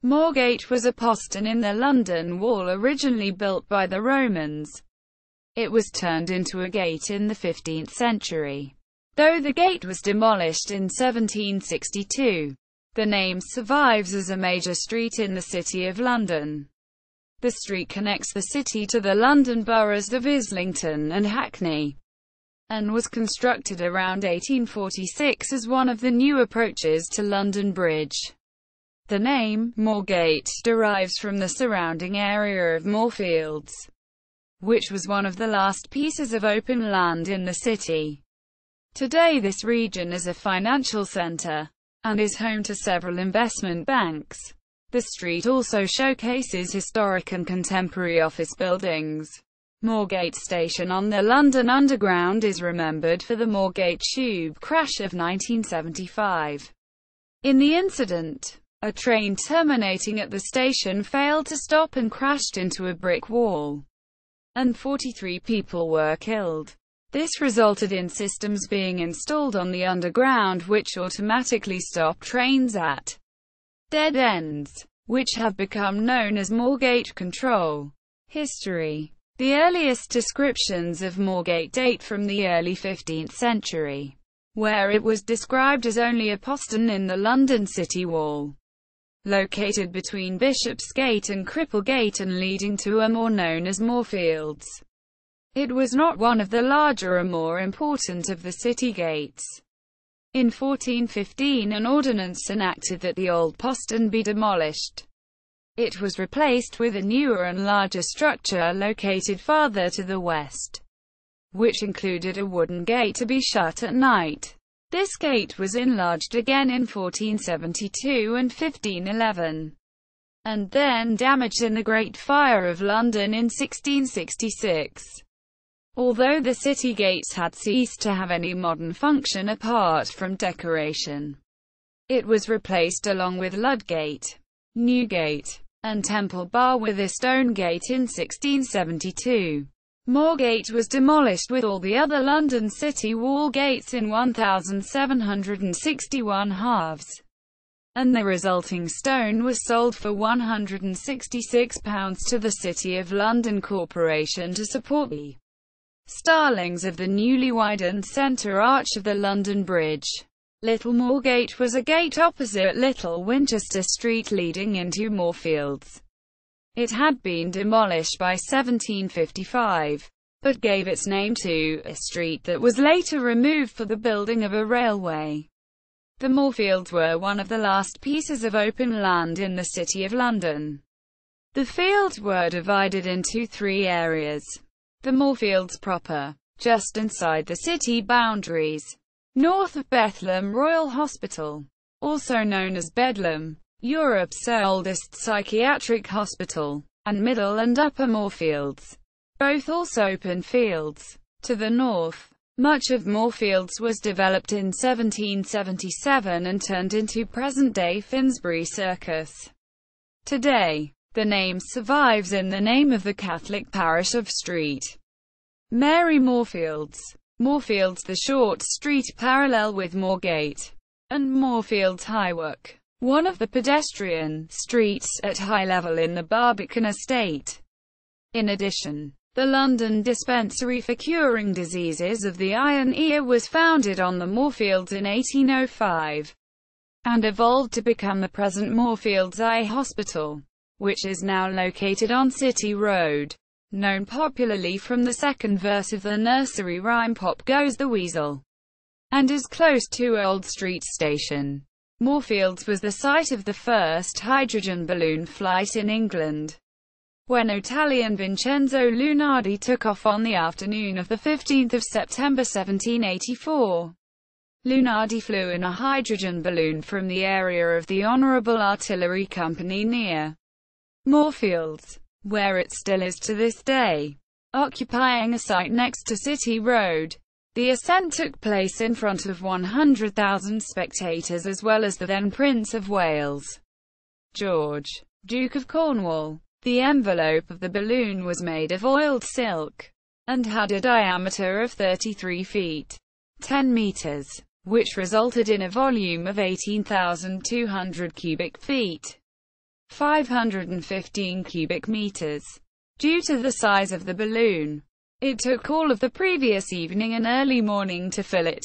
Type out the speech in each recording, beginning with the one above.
Moorgate was a postern in the London Wall originally built by the Romans. It was turned into a gate in the 15th century. Though the gate was demolished in 1762, the name survives as a major street in the City of London. The street connects the city to the London boroughs of Islington and Hackney, and was constructed around 1846 as one of the new approaches to London Bridge. The name, Moorgate, derives from the surrounding area of Moorfields, which was one of the last pieces of open land in the city. Today this region is a financial centre, and is home to several investment banks. The street also showcases historic and contemporary office buildings. Moorgate Station on the London Underground is remembered for the Moorgate tube crash of 1975. In the incident, a train terminating at the station failed to stop and crashed into a brick wall, and 43 people were killed. This resulted in systems being installed on the underground which automatically stop trains at dead ends, which have become known as Moorgate Control. History. The earliest descriptions of Moorgate date from the early 15th century, where it was described as only a postern in the London City Wall, located between Bishopsgate and Cripplegate and leading to a moor known as Moorfields. It was not one of the larger or more important of the city gates. In 1415 an ordinance enacted that the old postern be demolished. It was replaced with a newer and larger structure located farther to the west, which included a wooden gate to be shut at night. This gate was enlarged again in 1472 and 1511, and then damaged in the Great Fire of London in 1666. Although the city gates had ceased to have any modern function apart from decoration, it was replaced along with Ludgate, Newgate, and Temple Bar with a stone gate in 1672. Moorgate was demolished with all the other London City Wall gates in 1761 halves, and the resulting stone was sold for £166 to the City of London Corporation to support the starlings of the newly widened centre arch of the London Bridge. Little Moorgate was a gate opposite Little Winchester Street leading into Moorfields. It had been demolished by 1755, but gave its name to a street that was later removed for the building of a railway. The Moorfields were one of the last pieces of open land in the City of London. The fields were divided into three areas. The Moorfields proper, just inside the city boundaries, north of Bethlem Royal Hospital, also known as Bedlam, Europe's oldest psychiatric hospital, and Middle and Upper Moorfields, both also open fields. To the north, much of Moorfields was developed in 1777 and turned into present-day Finsbury Circus. Today, the name survives in the name of the Catholic parish of St. Mary Moorfields. Moorfields, the short street parallel with Moorgate, and Moorfields Highwalk, one of the pedestrian streets at high level in the Barbican estate. In addition, the London Dispensary for Curing Diseases of the Eye and Ear was founded on the Moorfields in 1805, and evolved to become the present Moorfields Eye Hospital, which is now located on City Road, known popularly from the second verse of the nursery rhyme Pop Goes the Weasel, and is close to Old Street Station. Moorfields was the site of the first hydrogen balloon flight in England, when Italian Vincenzo Lunardi took off on the afternoon of 15 September 1784. Lunardi flew in a hydrogen balloon from the area of the Honourable Artillery Company near Moorfields, where it still is to this day, occupying a site next to City Road. The ascent took place in front of 100,000 spectators as well as the then Prince of Wales, George, Duke of Cornwall. The envelope of the balloon was made of oiled silk, and had a diameter of 33 feet, 10 meters, which resulted in a volume of 18,200 cubic feet. 515 cubic meters. Due to the size of the balloon, it took all of the previous evening and early morning to fill it.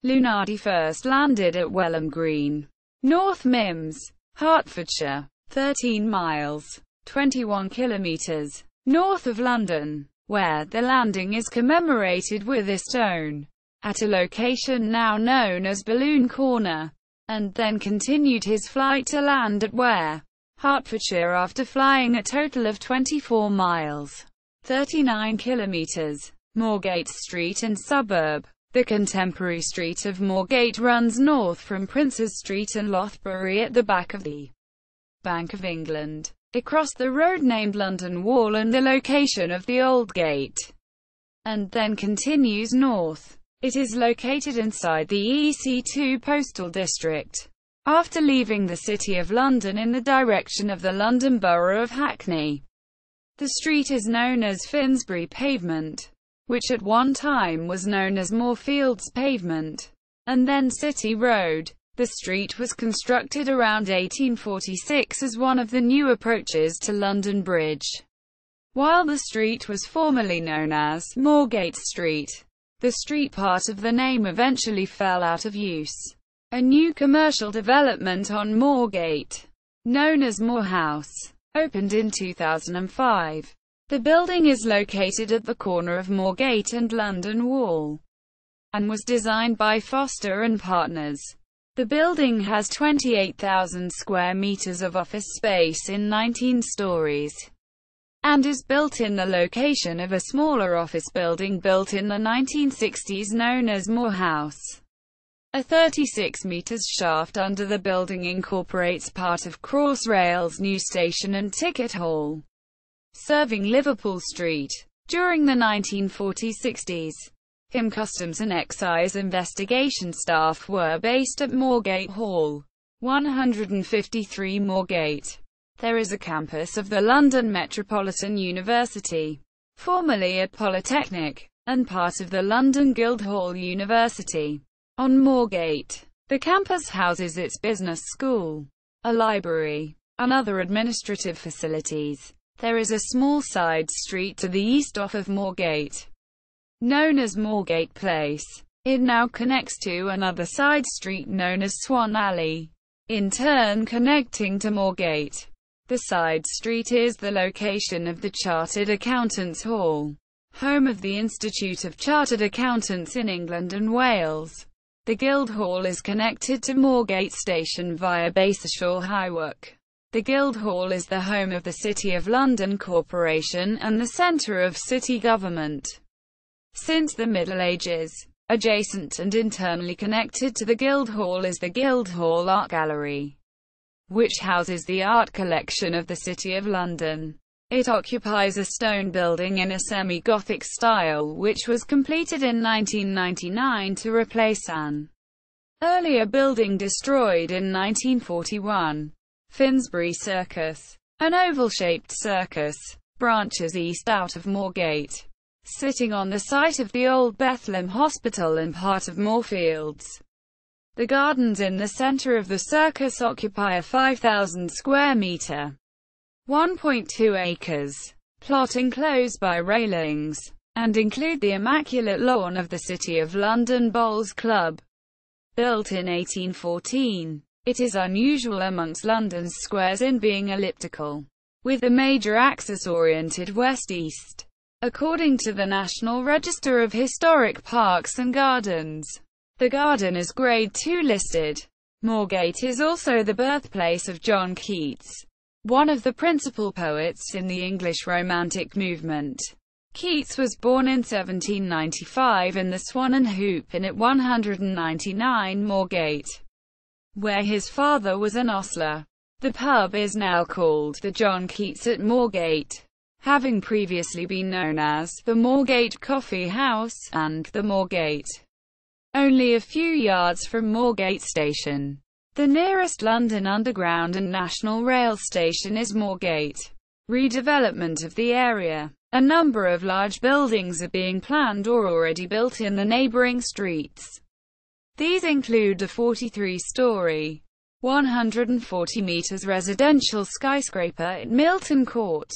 Lunardi first landed at Welham Green, North Mims, Hertfordshire, 13 miles, 21 kilometers, north of London, where the landing is commemorated with a stone, at a location now known as Balloon Corner, and then continued his flight to land at Ware, Hertfordshire after flying a total of 24 miles, 39 kilometers, Moorgate Street and suburb. The contemporary street of Moorgate runs north from Princes Street and Lothbury at the back of the Bank of England, across the road named London Wall and the location of the Old Gate, and then continues north. It is located inside the EC2 postal district. After leaving the City of London in the direction of the London Borough of Hackney, the street is known as Finsbury Pavement, which at one time was known as Moorfields Pavement, and then City Road. The street was constructed around 1846 as one of the new approaches to London Bridge. While the street was formerly known as Moorgate Street, the street part of the name eventually fell out of use. A new commercial development on Moorgate, known as Moorhouse, opened in 2005. The building is located at the corner of Moorgate and London Wall, and was designed by Foster and Partners. The building has 28,000 square meters of office space in 19 stories, and is built in the location of a smaller office building built in the 1960s known as Moorhouse. A 36 meters shaft under the building incorporates part of Crossrail's new station and ticket hall, serving Liverpool Street. During the 1940s-60s, Customs and Excise investigation staff were based at Moorgate Hall, 153 Moorgate. There is a campus of the London Metropolitan University, formerly at Polytechnic, and part of the London Guildhall University, on Moorgate. The campus houses its business school, a library, and other administrative facilities. There is a small side street to the east off of Moorgate, known as Moorgate Place. It now connects to another side street known as Swan Alley, in turn connecting to Moorgate. The side street is the location of the Chartered Accountants Hall, home of the Institute of Chartered Accountants in England and Wales. The Guildhall is connected to Moorgate Station via Basershaw Highwalk. The Guildhall is the home of the City of London Corporation and the centre of city government. Since the Middle Ages, adjacent and internally connected to the Guildhall is the Guildhall Art Gallery, which houses the art collection of the City of London. It occupies a stone building in a semi-Gothic style which was completed in 1999 to replace an earlier building destroyed in 1941. Finsbury Circus, an oval-shaped circus, branches east out of Moorgate, sitting on the site of the old Bethlehem Hospital and part of Moorfields. The gardens in the centre of the circus occupy a 5,000 square metre, 1.2 acres, plot enclosed by railings, and include the immaculate lawn of the City of London Bowls Club. Built in 1814, it is unusual amongst London's squares in being elliptical, with the major axis oriented west-east. According to the National Register of Historic Parks and Gardens, the garden is Grade 2 listed. Moorgate is also the birthplace of John Keats, one of the principal poets in the English Romantic movement. Keats was born in 1795 in the Swan and Hoop Inn at 199 Moorgate, where his father was an ostler. The pub is now called the John Keats at Moorgate, having previously been known as the Moorgate Coffee House and the Moorgate. Only a few yards from Moorgate Station, the nearest London Underground and National Rail station is Moorgate. Redevelopment of the area. A number of large buildings are being planned or already built in the neighbouring streets. These include a 43-storey, 140 meters residential skyscraper at Milton Court.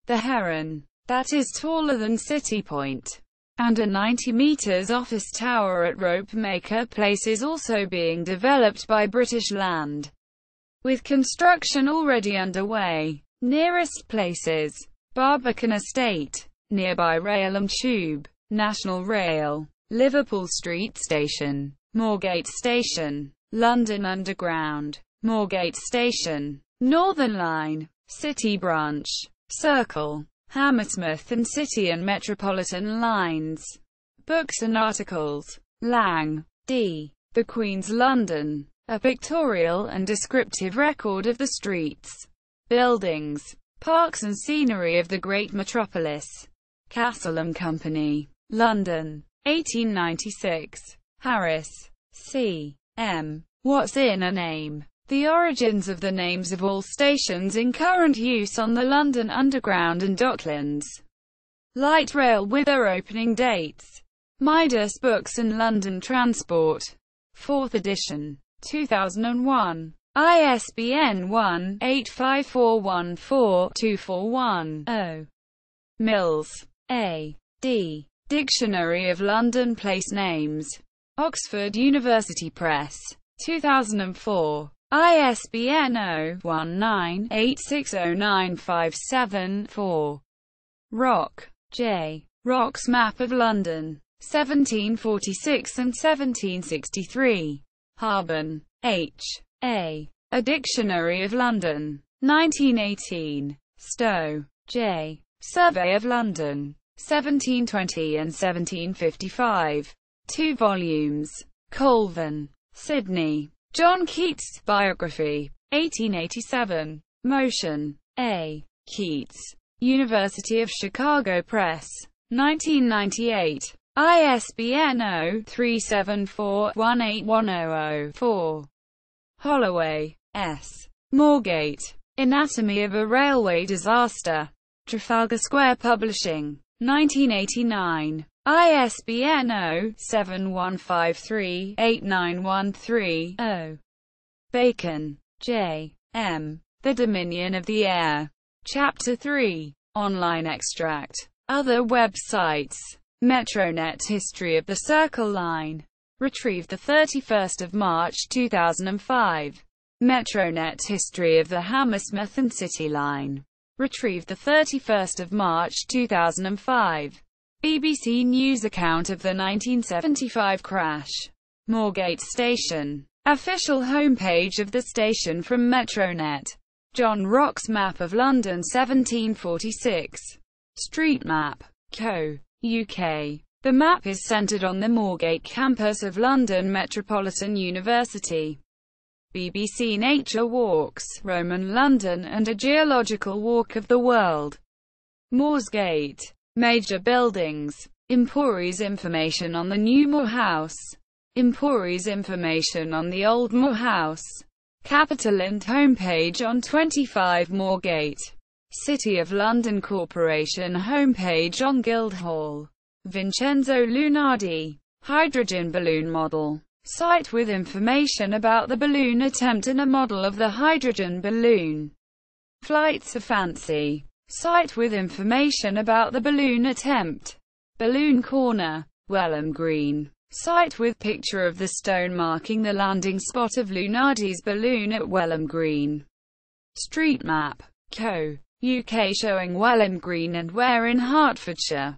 The Heron, that is taller than City Point, and a 90 meters office tower at Ropemaker Place is also being developed by British Land, with construction already underway. Nearest places: Barbican Estate, nearby Railham Tube, National Rail, Liverpool Street Station, Moorgate Station, London Underground, Moorgate Station, Northern Line, City Branch, Circle, Hammersmith and City and Metropolitan Lines. Books and articles: Lang, D. The Queen's London, a pictorial and descriptive record of the streets, buildings, parks and scenery of the great metropolis. Castle and Company, London, 1896. Harris, C. M. What's in a Name? The origins of the names of all stations in current use on the London Underground and Docklands Light Rail with their opening dates. Midas Books and London Transport. 4th edition. 2001. ISBN 1-85414-241-0. Mills, A. D. Dictionary of London Place Names. Oxford University Press. 2004. ISBN 0-19-860957-4. Rock, J. Rock's Map of London, 1746 and 1763. Harben, H. A. A Dictionary of London, 1918. Stowe, J. Survey of London, 1720 and 1755. 2 volumes. Colvin, Sydney. John Keats, Biography, 1887. Motion, A. Keats. University of Chicago Press, 1998. ISBN 0-374-18100-4. Holloway, S. Moorgate. Anatomy of a Railway Disaster. Trafalgar Square Publishing, 1989. ISBN 0-7153-8913-0. Bacon, J. M. The Dominion of the Air. Chapter 3. Online extract. Other websites. Metronet History of the Circle Line. Retrieved 31 March 2005. Metronet History of the Hammersmith and City Line. Retrieved 31 March 2005. BBC News account of the 1975 crash. Moorgate Station. Official homepage of the station from Metronet. John Rock's Map of London 1746. Street Map. Co. UK. The map is centred on the Moorgate campus of London Metropolitan University. BBC Nature Walks, Roman London and a Geological Walk of the World. Moorgate. Major buildings. Empories information on the new Moor House. Empories information on the old Moor House. Capital and homepage on 25 Moorgate. City of London Corporation homepage on Guildhall. Vincenzo Lunardi. Hydrogen balloon model. Site with information about the balloon attempt and a model of the hydrogen balloon. Flights of Fancy. Site with information about the balloon attempt. Balloon Corner. Welham Green. Site with picture of the stone marking the landing spot of Lunardi's balloon at Welham Green. Street Map. Co. UK showing Welham Green and Ware in Hertfordshire.